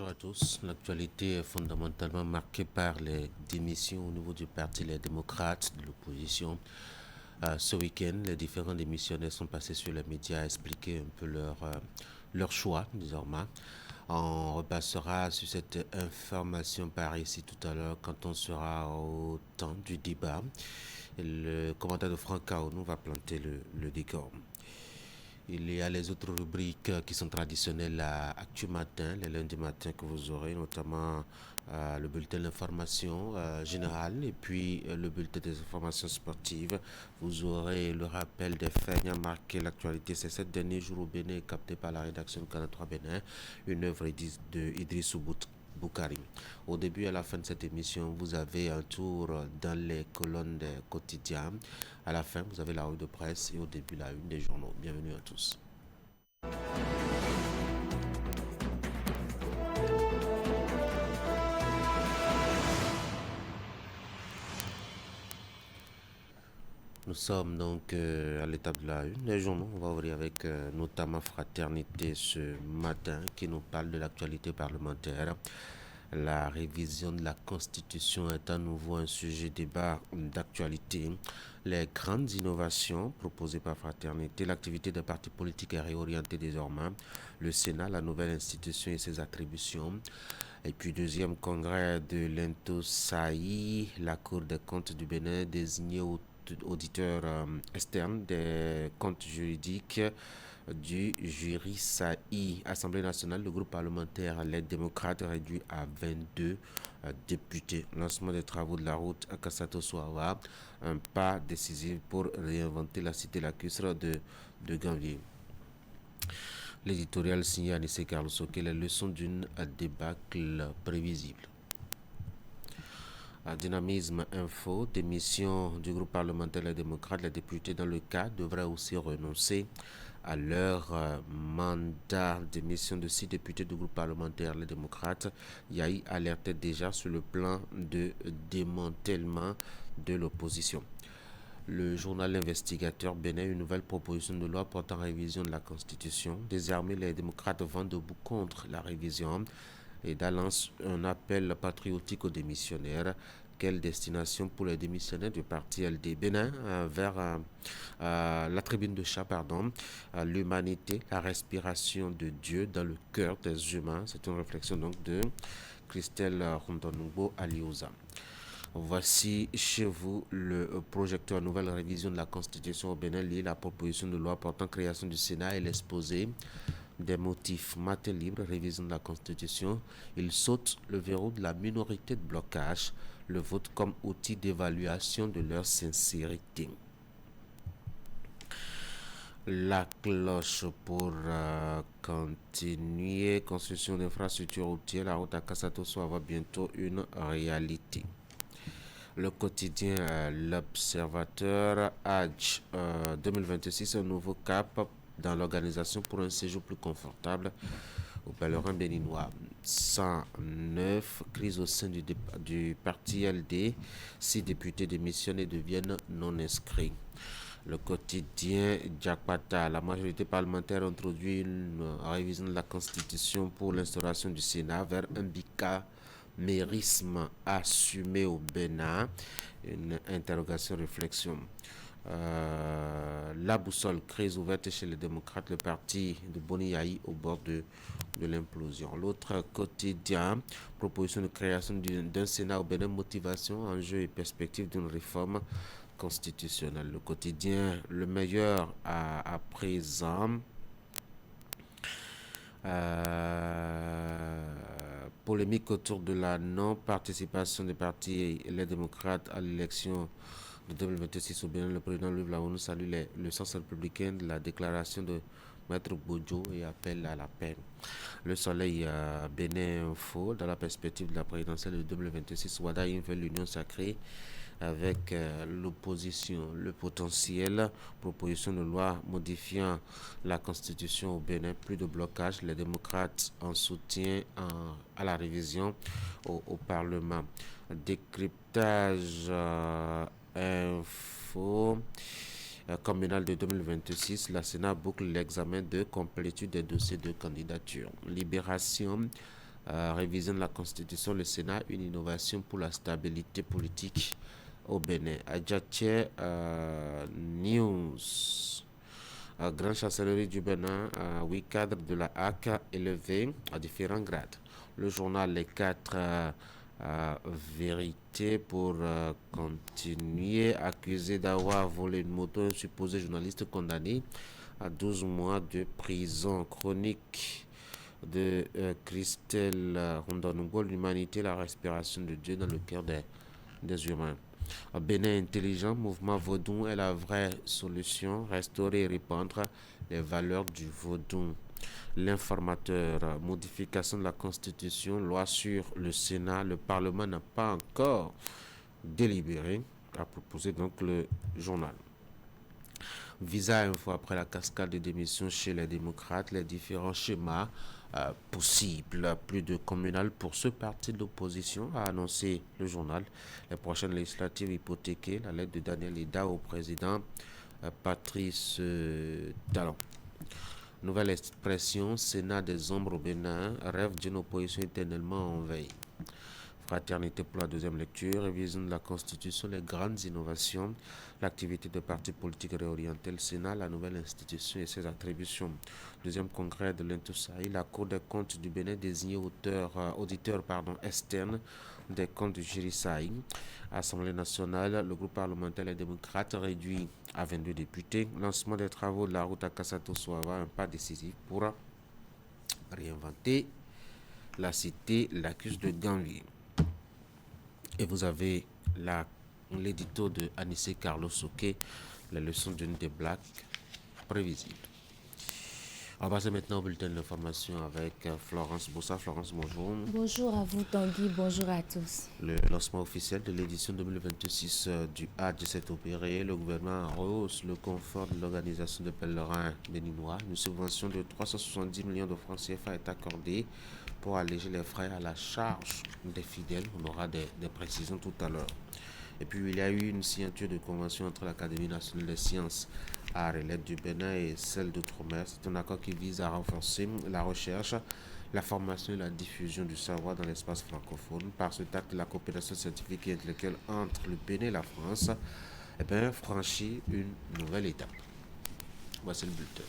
Bonjour à tous. L'actualité est fondamentalement marquée par les démissions au niveau du parti Les Démocrates de l'opposition. Ce week-end, les différents démissionnaires sont passés sur les médias à expliquer un peu leur choix désormais. On repassera sur cette information par ici tout à l'heure quand on sera au temps du débat. Le commentaire de Franck Kao nous va planter le décor. Il y a les autres rubriques qui sont traditionnelles à Actu Matin, les lundis matins que vous aurez, notamment le bulletin d'information générale et puis le bulletin des informations sportives. Vous aurez le rappel des faits qui ont marqué l'actualité ces 7 derniers jours au Bénin, capté par la rédaction de Canal 3 Bénin, une œuvre de Idriss Boukari. Au début et à la fin de cette émission, vous avez un tour dans les colonnes des quotidiens. À la fin, vous avez la revue de presse et au début, la une des journaux. Bienvenue à tous. Nous sommes donc à l'étape de la une des journaux. On va ouvrir avec notamment Fraternité ce matin qui nous parle de l'actualité parlementaire. La révision de la Constitution est à nouveau un sujet débat d'actualité. Les grandes innovations proposées par Fraternité, l'activité des partis politiques est réorientée désormais. Le Sénat, la nouvelle institution et ses attributions. Et puis deuxième congrès de l'Intosaï, la Cour des comptes du Bénin désignée auditeur externe des comptes juridiques du jury SAI. Assemblée nationale, le groupe parlementaire Les Démocrates réduit à 22 députés. Lancement des travaux de la route à Kassato-Souawa, un pas décisif pour réinventer la cité lacustre de Ganvier. L'éditorial signé Anissé Carlos Soke, les leçons d'une débâcle prévisible. Dynamisme Info, démission du groupe parlementaire Les Démocrates, les députés dans le cas devraient aussi renoncer à leur mandat. Démission de 6 députés du groupe parlementaire Les Démocrates. Yahi alertait déjà sur le plan de démantèlement de l'opposition. Le journal Investigateur Bénin, une nouvelle proposition de loi portant révision de la Constitution. Désormais, les démocrates vont debout contre la révision et lance un appel patriotique aux démissionnaires. Quelle destination pour les démissionnaires du parti LD Bénin vers la tribune de chat, l'humanité, la respiration de Dieu dans le cœur des humains. C'est une réflexion donc de Christelle Rondonoubo Alioza. Voici chez vous le projecteur nouvelle révision de la Constitution au Bénin, la proposition de loi portant création du Sénat et l'exposé des motifs. Matin libre, révision de la Constitution. Il saute le verrou de la minorité de blocage, le vote comme outil d'évaluation de leur sincérité. La cloche pour continuer. Construction d'infrastructures routières. La route à Kassato va bientôt une réalité. Le quotidien L'Observateur, Hajj 2026, un nouveau cap dans l'organisation pour un séjour plus confortable aux pèlerins béninois. 109, crise au sein du parti LD, 6 députés démissionnent et deviennent non inscrits. Le quotidien Jakpata, la majorité parlementaire introduit une révision de la Constitution pour l'instauration du Sénat vers un bicamérisme assumé au Bénin. Une interrogation, réflexion. La boussole, crise ouverte chez les démocrates, le parti de Boni Yahi au bord de l'implosion. L'autre quotidien, proposition de création d'un Sénat au Bénin, motivation, enjeux et perspective d'une réforme constitutionnelle. Le quotidien, le meilleur à présent. Polémique autour de la non-participation des partis et les démocrates à l'élection de 2026 au Bénin. Le président Louis Laounou salue le sens républicain de la déclaration de Maître Boudjo et appelle à la paix. Le soleil Bénin Info, dans la perspective de la présidentielle de 2026, Wada veut l'union sacrée avec l'opposition. Le potentiel, proposition de loi modifiant la constitution au Bénin, plus de blocage, les démocrates en soutien à la révision au Parlement. Décryptage info communal de 2026, la Sénat boucle l'examen de complétude des dossiers de candidature. Libération, révision de la Constitution, le Sénat, une innovation pour la stabilité politique au Bénin. Adjatie News. Grand chancellerie du Bénin, 8 cadres de la HAC élevés à différents grades. Le journal Les 4 vérités pour continuer, accusé d'avoir volé une moto, un supposé journaliste condamné à 12 mois de prison. Chronique de Christelle Rondonougo, l'humanité, la respiration de Dieu dans le cœur des humains. Bénin intelligent, mouvement vaudou est la vraie solution, restaurer et répandre les valeurs du vaudou. L'informateur, modification de la Constitution, loi sur le Sénat, le Parlement n'a pas encore délibéré, a proposé donc le journal. Visa Info, après la cascade de démissions chez les démocrates, les différents schémas possibles. Plus de communal pour ce parti de l'opposition, a annoncé le journal. Les prochaines législatives hypothéquées, la lettre de Daniel Ida au président Patrice Talon. Nouvelle expression, Sénat des ombres au Bénin, rêve d'une opposition éternellement en veille. Fraternité pour la deuxième lecture, révision de la Constitution, les grandes innovations, l'activité de partis politiques réorientés, le Sénat, la nouvelle institution et ses attributions. Deuxième congrès de l'Intosaï, la Cour des comptes du Bénin désigné auditeur externe des comptes du Jirisaï. Assemblée nationale, le groupe parlementaire Les Démocrates réduit à 22 députés. Lancement des travaux de la route à Kassato-Souava, un pas décisif pour réinventer la cité, l'accuse de Ganvier. Et vous avez l'édito de Anissé Carlos Souquet, la leçon d'une des blagues prévisibles. On va passer maintenant au bulletin de l'information avec Florence Bossa. Florence, bonjour. Bonjour à vous Tanguy, bonjour à tous. Le lancement officiel de l'édition 2026 du Hajj s'est opéré. Le gouvernement rehausse le confort de l'organisation de pèlerins béninois. Une subvention de 370 millions de francs CFA est accordée pour alléger les frais à la charge des fidèles. On aura des précisions tout à l'heure. Et puis il y a eu une signature de convention entre l'Académie nationale des sciences, arts et lettres du Bénin et celle d'Outre-mer. C'est un accord qui vise à renforcer la recherche, la formation et la diffusion du savoir dans l'espace francophone. Par ce acte, la coopération scientifique et intellectuelle entre le Bénin et la France franchit une nouvelle étape. Voici le bulletin.